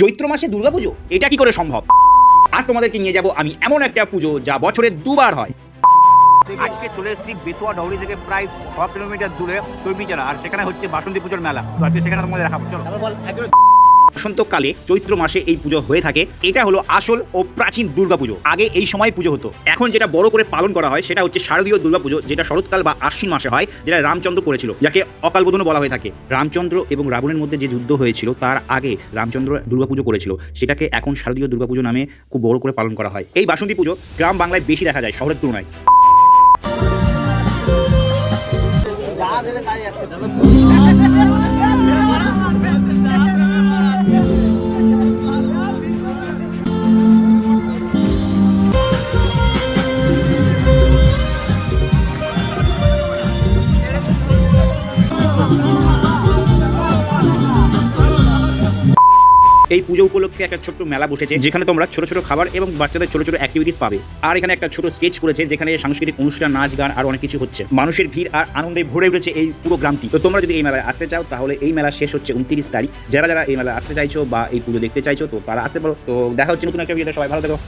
চৈত্র মাসে দুর্গাপুজো, এটা কি করে সম্ভব? আজ তোমাদেরকে নিয়ে যাব আমি এমন একটা পুজো যা বছরে দুবার হয়। আজকে চলে এসেছি বেতুয়া ডাউরি থেকে প্রায় 6 কিলোমিটার দূরে তৈবিচারা, আর সেখানে হচ্ছে বাসন্তী পুজোর মেলা। তো আজকে সেখানে তোমাদের দেখাবো, চলো। বসন্তকালে চৈত্র মাসে এই পুজো হয়ে থাকে। এটা হলো আসল ও প্রাচীন দুর্গাপুজো। আগে এই সময় পুজো হতো। এখন যেটা বড় করে পালন করা হয় সেটা হচ্ছে শারদীয় দুর্গাপুজো, যেটা শরৎকাল বা আশ্বিন মাসে হয়, যেটা রামচন্দ্র করেছিল, যাকে অকালবোধনও বলা হয়ে থাকে। রামচন্দ্র এবং রাবণের মধ্যে যে যুদ্ধ হয়েছিল তার আগে রামচন্দ্র দুর্গাপুজো করেছিল, সেটাকে এখন শারদীয় দুর্গাপুজো নামে খুব বড় করে পালন করা হয়। এই বাসন্তী পুজো গ্রাম বাংলায় বেশি দেখা যায় শহরের তুলনায়। এই পুজো উপলক্ষে একটা ছোট্ট মেলা বসেছে, যেখানে তোমরা ছোট ছোট খাবার এবং বাচ্চাদের ছোট ছোট অ্যাক্টিভিটিস পাবে। আর এখানে একটা ছোট স্কেচ করেছে, যেখানে সাংস্কৃতিক অনুষ্ঠান, নাচ গান আর অনেক কিছু হচ্ছে। মানুষের ভিড় আর আনন্দে ভরে উঠেছে এই পুরো গ্রামটি। তো তোমরা যদি এই মেলায় আসতে চাও তাহলে এই মেলা শেষ হচ্ছে 29 তারিখ। যারা যারা এই মেলায় আসতে চাইছো বা এই পুজো দেখতে চাইছো তো তারা আসতে পারো। তো দেখা হচ্ছে নতুন একটা ভিডিওতে। সবাই ভালো থেকো।